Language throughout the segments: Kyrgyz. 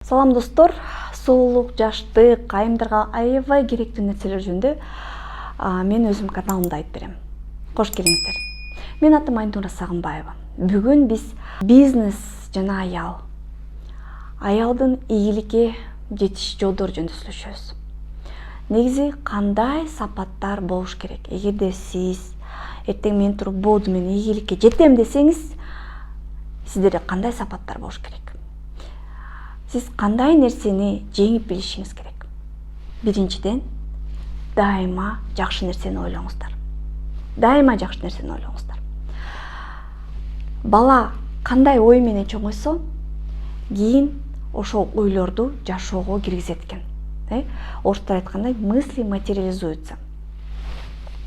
Салам достор, сулуулук, жаштык, айымдарга аябай керектүү нерселер жөнүндө мен өзүм каналымда айтып берем. Кош келиңиздер. Мен атым Айнура Сагынбаева. Бүгүн биз бизнес жана аялдын ийгиликке жетиш жолдору жөнүндө сүйлөшөбүз. Негизи кандай сапаттар болуш керек? Эгерде сиз эртең мен туруп бооду мен ийгиликке жетем десеңиз, сиздерде кандай сапаттар болуш керек? Сиз кандай нерсени жеңип билишиңиз керек? Биринчиден, дайыма жакшы нерсени ойлоңуздар. Дайыма жакшы нерсени ойлоңуздар. Бала кандай ой менен чоңойсо, кийин ошол ойлорду жашоого киргизет экен. Орустар айткандай, мысли материализуются.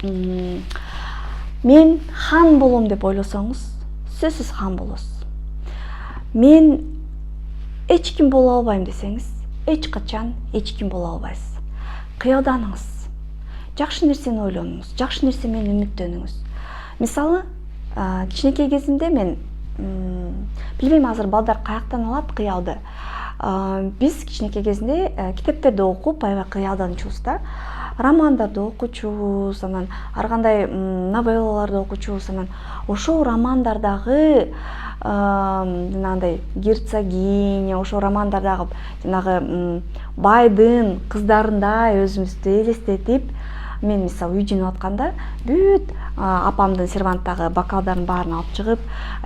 Мен хан болом деп ойлосоңуз, сөзсүз хан болосуз. Мен эч ким боло албайм десеңиз, эч качан эч ким боло албайсыз. Кыялданыңыз. Жакшы нерсени ойлонуңуз, жакшы нерсе менен үмүттөнүңүз. Мисалы, кичинекей кезимде мен билбейм азыр балдар каяктан алат кыялды. Биз кичинекей кезинде китептерди окуп, аябай кыялданчубуз да. Романдарды окучубуз, анан ар кандай новеллаларды окучубуз, анан ошол романдардагы жанагындай герцогиня, ошол романдардагы жанагы байдын кыздарындай өзүбүздү элестетип, мен мисалы үй жинап атканда бүт апамдын серванттагы бокалдардын баарын алып чыгып,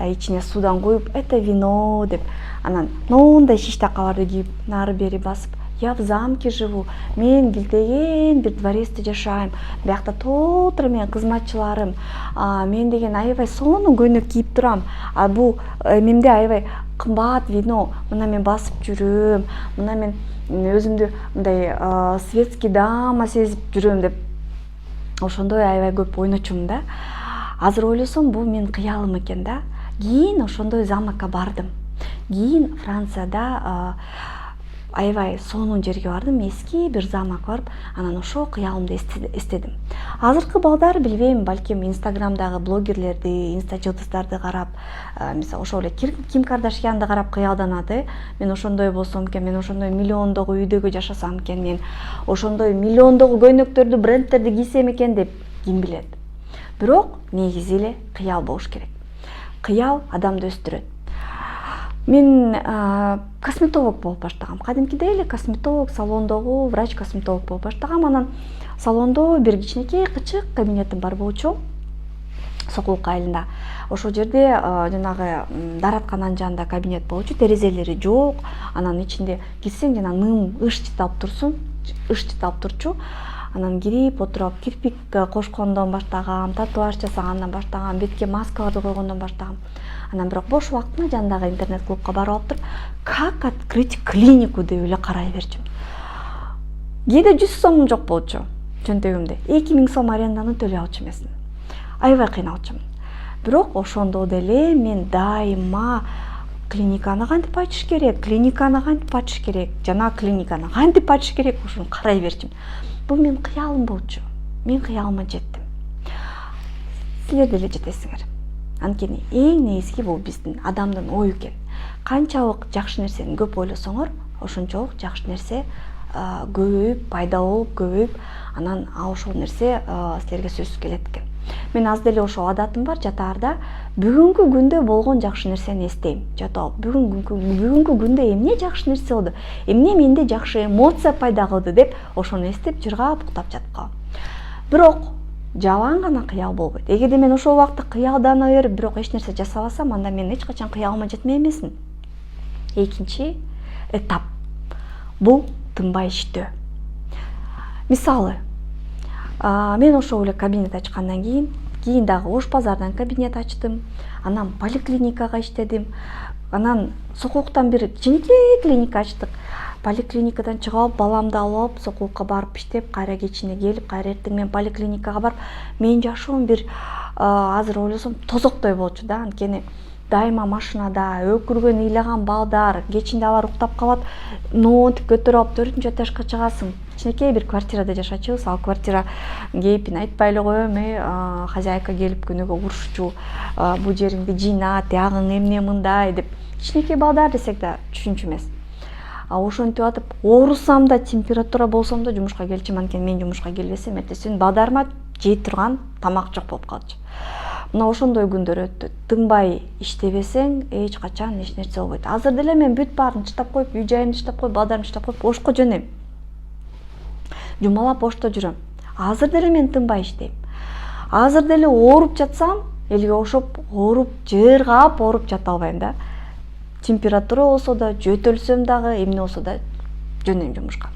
ичине суудан куюп, это вино деп, анан моундай шиштакаларды кийип, нары бери басып, я в замке живу, мен килтеген бир дворецте жашайм, биякта тоотура менин кызматчыларым, мен деген аябай сонун көйнөк кийип турам, бул эмемде аябай кымбат вино, мына мен басып жүрөм, мына мен өзүмдү мындай светский дама сезип жүрөм деп, ошондой аябай көп ойночумун да. Азыр ойлосом, бул менин кыялым экен да. Кийин ошондой замокко бардым. Кийин Францияда аябай сонун жерге бардым, эски бир замок барып, анан ошол кыялымды эстедим. Азыркы балдар билбейм, балким инстаграмдагы блогерлерди, инста жылдыздарды карап, мисалы ошол эле Ким Кардашьянды карап кыялданат, мен ошондой болсом экен, мен ошондой миллиондогу үйдөгө жашасам экен, мен ошондой миллиондогу көйнөктөрдү, брендтерди кийсем экен деп ким билет. Бирок негизи эле кыял болуш керек. Кыял адамды өстүрөт. Мен косметолог болуп баштагам. Кадимкидей эле косметолог, салондогу врач-косметолог болуп баштагам. Анан салондо бир кичинекей кычык кабинетим бар болчу. Сокулук айылында. Ошол жерде жанагы даараткананын жанында кабинет болчу, терезелери жок. Анан ичинде кирсең жана ыш чыталып турчу. Анан кирип отуруп, кирпик кошкондон баштагам, татуаж жасагандан баштагам, бетке маскаларды койгондон баштагам. Анан бирок бош убактымда жандагы интернет-клубка барып алып туруп, как открыть клинику деп эле карай берчүмүн. Кээде 100 сомум жок болчу чөнтөгүмдө. 2000 сом аренданы төлөй алчу эмесмин. Аябай кыйналчумун. Бирок ошондо деле мен дайыма клиниканы кантип ачыш керек, жана клиниканы кантип ачыш керек, ошону карай берчүмүн. Бул менин кыялым болчу. Мен кыялыма жеттим. Силер деле жетесиңер. Анткени эң негизги бул биздин адамдын ою экен. Канчалык жакшы нерсени көп ойлосоңор, ошончолук жакшы нерсе көбөйүп, пайда болуп, көбөйүп, анан ошол нерсе силерге сөзсүз келет экен. Мен аз деле ошол адатым бар, жатаарда бүгүнкү күндө болгон жакшы нерсени эстейм. Жатып, бүгүнкү күндө эмне жакшы нерсе болду, эмне менде жакшы эмоция пайда кылды деп ошону эстеп жыргап уктап жатып калам. Бирок жалаң гана кыял болбойт. Эгерде мен ошол убакта кыялдана берип, бирок эч нерсе жасабасам, анда мен эч качан кыялыма жетмек эмесмин. Экинчи этап бул тынбай иштөө. Мисалы, мен ошол эле кабинет ачкандан кийин дагы Ош базардан кабинет ачтым, анан поликлиникага иштедим, анан Сокулуктан бир кичинекей клиника ачтык. Поликлиникадан чыгып алып, баламды алып, Сокулукка барып иштеп, кайра кечине келип, кайра эртең менен поликлиникага барып, менин жашоом бир азыр ойлосом тозоктой болчу да, анткени дайыма машинада өкүргөн, ыйлаган балдар, кечинде алар уктап калат, ноонтип көтөрүп алып 4-нчү этажга чыгасың. Кичинекей бир квартирада жашачубуз, ал квартира кейпин айтпай эле коем, хозяйка келип күнүгө урушчу, бул жериңди жыйна, тиягың эмне мындай деп. Кичинекей балдар десек да түшүнчү эмес. ошентип атып оорусам да, температура болсом да жумушка келчүмүн. Анткени мен жумушка келбесем эртесин бадарыма жей турган тамак жок болуп калчу. Мына ошондой күндөр өттү. Тынбай иштебесең эч качан эч нерсе болбойт. Азыр деле мен бүт баарын иштеп коюп, үй жайымды иштеп коюп, бадарымды иштеп коюп, ошко жөнөйм. Жумалап ошто жүрөм. Азыр деле мен тынбай иштейм. Азыр деле ооруп жатсам, элге ошоп ооруп, жыргап ооруп жата албайм да. Температура болсо да, жөтөлсөм дагы, эмне болсо да жөнөйм жумушка.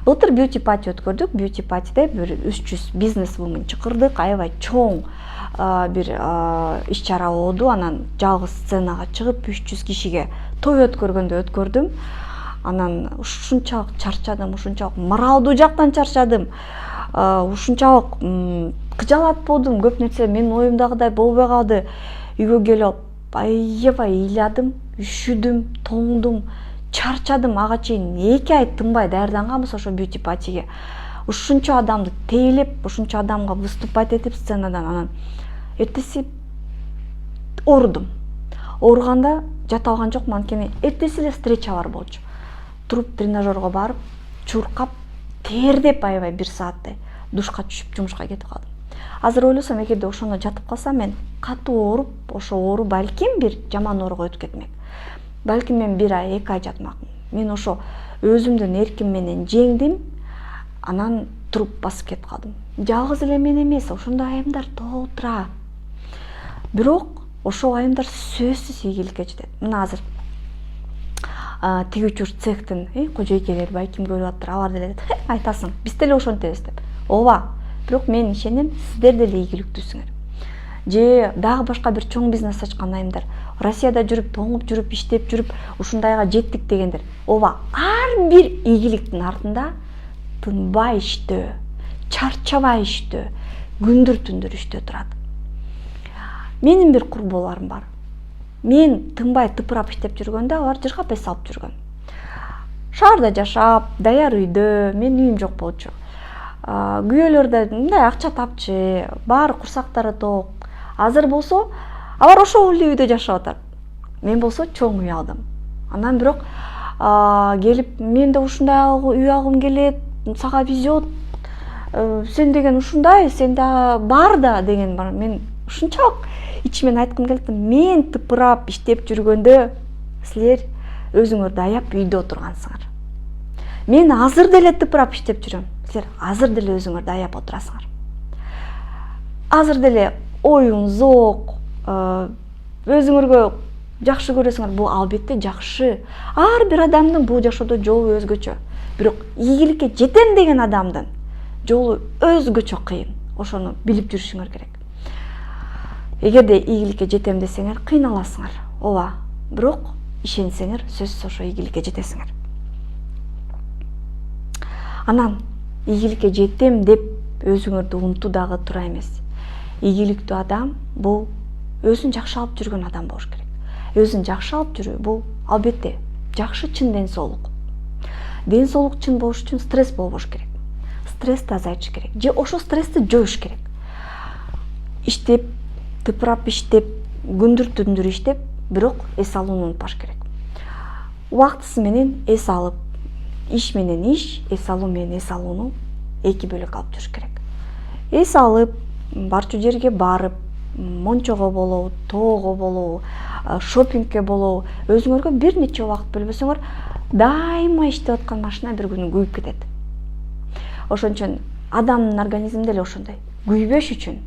Былтыр бьюти пати өткөрдүк. Бьюти патиде бир 300 бизнес вумен чакырдык. Аябай чоң бир иш-чара болду. Анан жалгыз сценага чыгып 300 кишиге той өткөргөндө өткөрдүм. Анан ушунчалык чарчадым, ушунчалык моралдуу жактан чарчадым. Ушунчалык кыжалат болдум. Көп нерсе менин оюмдагыдай болбой калды. Үйгө келип аябай ыйладым, үшүдүм, тоңдум, чарчадым. Ага чейин 2 ай тынбай даярданганбыз ошо бьюти патиге. Ушунча адамды тейлеп, ушунча адамга выступать этип сценадан, анан эртеси оорудум. Ооруганда жата алган жокмун, анткени эртеси эле встречалар болчу. Туруп тренажерго барып, чуркап, тердеп аябай 1 сааттай душка түшүп жумушка кетип калдым. Азыр ойлосом, эгерде ошондо жатып калсам, мен катуу ооруп, ошо оору балким бир жаман ооруга өтүп кетмек. Балким мен 1 ай, 2 ай жатмакмын. Мен ошо өзүмдүн эрким менен жеңдим, анан туруп басып кетип калдым. Жалгыз эле мен эмес, ошондой айымдар толтура. Бирок ошол айымдар сөзсүз ийгиликке жетет. Мына азыр тигүүчү цехтин кожойкелери байким көрүп атыптыр. Алар деле айтасың, биз деле ошентебиз деп. Ооба, бирок мен ишенем, сиздер деле ийгиликтүүсүңөр. Же дагы башка бир чоң бизнес ачкан айымдар, Россияда жүрүп, тоңуп жүрүп, иштеп жүрүп, ушундайга жеттик дегендер. Ооба, ар бир ийгиликтин артында тынбай иштөө, чарчабай иштөө, күндүр-түндүр иштөө турат. Менин бир курбуларым бар. Мен тынбай тыпырап иштеп жүргөндө алар жыргап эс алып жүргөн. Шаарда жашап, даяр үйдө, менин үйүм жок болчу. Күйөөлөр да мындай акча тапчы, баары курсактары ток. Азыр болсо алар ошол эле үйдө жашап атат. Мен болсо чоң үй алдым. Анан бирок келип, мен да ушундай үй алгым келет, сага везет, сен деген ушундай, сен да бар да деген бар. Мен ушунчалык ичимен айткым келет, мен тыпырап иштеп жүргөндө силер өзүңөрдү аяп үйдө отургансыңар. Мен азыр деле тыпырап иштеп жүрөм. Силер азыр деле өзүңөрдү аяп отурасыңар. Азыр деле оюң зок, өзүңөргө жакшы көрөсүңөр, бул албетте жакшы. Ар бир адамдын бул жашоодо жолу өзгөчө. Бирок ийгиликке жетем деген адамдын жолу өзгөчө кыйын. Ошону билип жүрүшүңөр керек. Эгерде ийгиликке жетем десеңер, кыйналасыңар. Ооба, бирок ишенсеңер, сөзсүз ошо ийгиликке жетесиңер. Анан ийгиликке жетем деп өзүңөрдү унутуу дагы туура эмес. Ийгиликтүү адам бул өзүн жакшы алып жүргөн адам болуш керек. Өзүн жакшы алып жүрүү бул албетте жакшы чын ден соолук. Ден соолук чын болуш үчүн стресс болбош керек. Стрессти азайтыш керек. Же ошо стрессти жоюш керек. Иштеп, тыпырап иштеп, күндүр-түндүр иштеп, бирок эс алууну унутпаш керек. Убактысы менен эс алып, иш менен иш, эс алуу менен эс алууну эки бөлөк алып жүрүш керек. Эс алып, барчу жерге барып, мончого болобу, тоого болобу, шопингке болобу, өзүңөргө бир нече убакыт бөлбөсөңөр, дайыма иштеп аткан машина бир күнү күйүп кетет. Ошон үчүн адамдын организми деле ошондой. Күйбөш үчүн,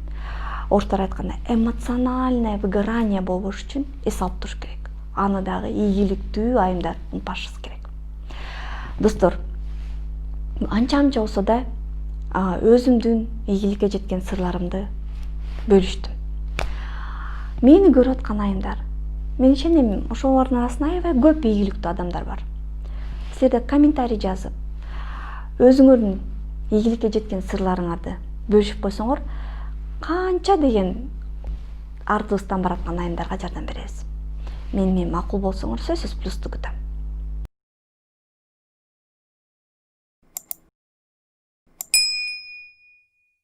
орустар айтканда, эмоциональное выгорание болбош үчүн эс алып туруш керек. Аны дагы ийгиликтүү айымдар унутпашыбыз керек. Достор, анча-мынча болсо да өзүмдүн ийгиликке жеткен сырларымды бөлүштүм. Мени көрүп аткан айымдар, мен ишенем, ошолордун арасында аябай көп ийгиликтүү адамдар бар. Силер да комментарий жазып, өзүңөрдүн ийгиликке жеткен сырларыңарды бөлүшүп койсоңор, канча деген артыбыздан бараткан айымдарга жардам беребиз. Менин макул болсоңор, сөзсүз плюсту күтөм.